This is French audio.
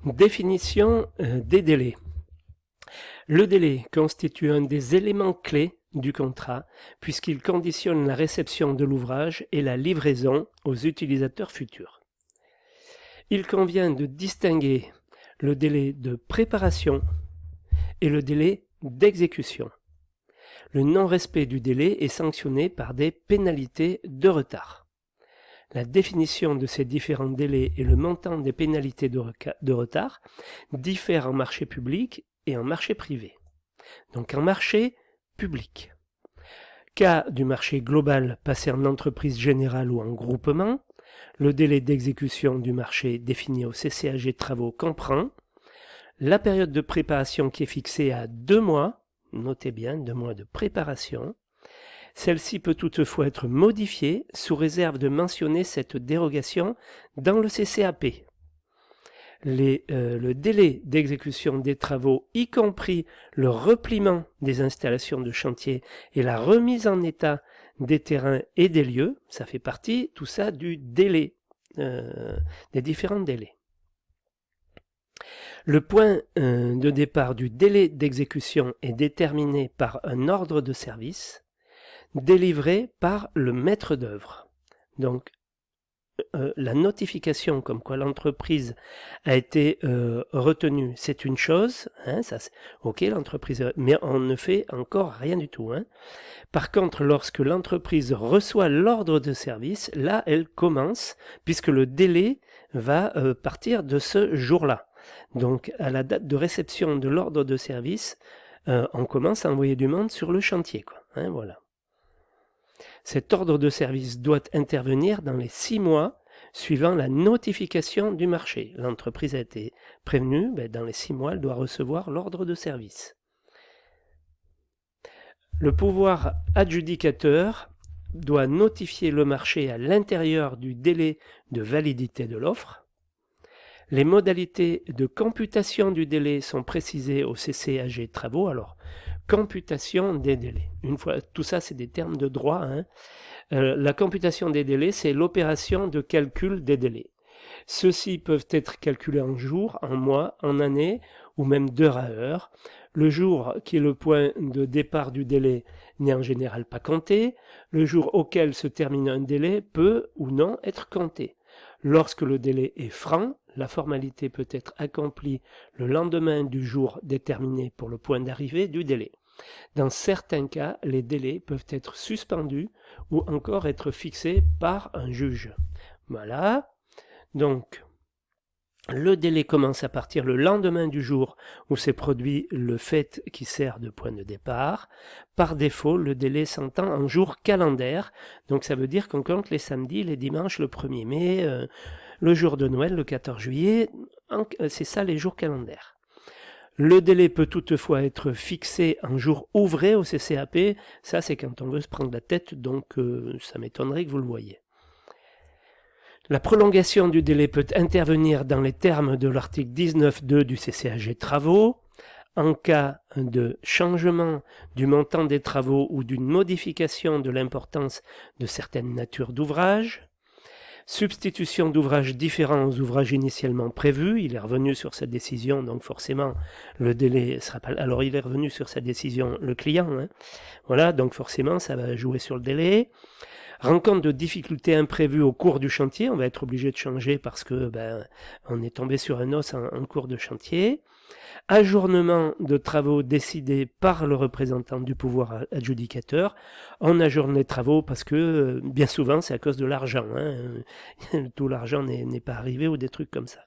Définition des délais. Le délai constitue un des éléments clés du contrat puisqu'il conditionne la réception de l'ouvrage et la livraison aux utilisateurs futurs. Il convient de distinguer le délai de préparation et le délai d'exécution. Le non-respect du délai est sanctionné par des pénalités de retard. La définition de ces différents délais et le montant des pénalités de retard diffèrent en marché public et en marché privé. Donc en marché public. Cas du marché global passé en entreprise générale ou en groupement, le délai d'exécution du marché défini au CCAG de travaux comprend la période de préparation qui est fixée à 2 mois, notez bien 2 mois de préparation. Celle-ci peut toutefois être modifiée sous réserve de mentionner cette dérogation dans le CCAP. Le délai d'exécution des travaux, y compris le repliement des installations de chantier et la remise en état des terrains et des lieux, ça fait partie, tout ça, du délai, des différents délais. Le point de départ du délai d'exécution est déterminé par un ordre de service délivré par le maître d'œuvre. Donc, la notification comme quoi l'entreprise a été retenue, c'est une chose, hein, ça, ok, l'entreprise, mais on ne fait encore rien du tout. Hein. Par contre, lorsque l'entreprise reçoit l'ordre de service, là, elle commence, puisque le délai va partir de ce jour-là. Donc, à la date de réception de l'ordre de service, on commence à envoyer du monde sur le chantier, quoi. Hein, voilà. Cet ordre de service doit intervenir dans les 6 mois suivant la notification du marché. L'entreprise a été prévenue, dans les 6 mois, elle doit recevoir l'ordre de service. Le pouvoir adjudicateur doit notifier le marché à l'intérieur du délai de validité de l'offre. Les modalités de computation du délai sont précisées au CCAG Travaux. Alors, computation des délais. Une fois, tout ça, c'est des termes de droit. Hein. La computation des délais, c'est l'opération de calcul des délais. Ceux-ci peuvent être calculés en jours, en mois, en années, ou même d'heure à heure. Le jour, qui est le point de départ du délai, n'est en général pas compté. Le jour auquel se termine un délai peut ou non être compté. Lorsque le délai est franc, la formalité peut être accomplie le lendemain du jour déterminé pour le point d'arrivée du délai. Dans certains cas, les délais peuvent être suspendus ou encore être fixés par un juge. Voilà. Donc, le délai commence à partir le lendemain du jour où s'est produit le fait qui sert de point de départ. Par défaut, le délai s'entend en jour calendaire. Donc ça veut dire qu'on compte les samedis, les dimanches, le 1er mai, le jour de Noël, le 14 juillet. C'est ça les jours calendaires. Le délai peut toutefois être fixé en jour ouvré au CCAP. Ça, c'est quand on veut se prendre la tête, donc ça m'étonnerait que vous le voyez. La prolongation du délai peut intervenir dans les termes de l'article 19.2 du CCAG Travaux, en cas de changement du montant des travaux ou d'une modification de l'importance de certaines natures d'ouvrages, substitution d'ouvrages différents aux ouvrages initialement prévus. Il est revenu sur sa décision, donc forcément le délai sera pas... Alors il est revenu sur sa décision, le client. Hein. Voilà, donc forcément ça va jouer sur le délai. Rencontre de difficultés imprévues au cours du chantier, on va être obligé de changer parce que on est tombé sur un os en cours de chantier. Ajournement de travaux décidés par le représentant du pouvoir adjudicateur. On ajourne les travaux parce que bien souvent c'est à cause de l'argent. Hein. Tout l'argent n'est pas arrivé ou des trucs comme ça.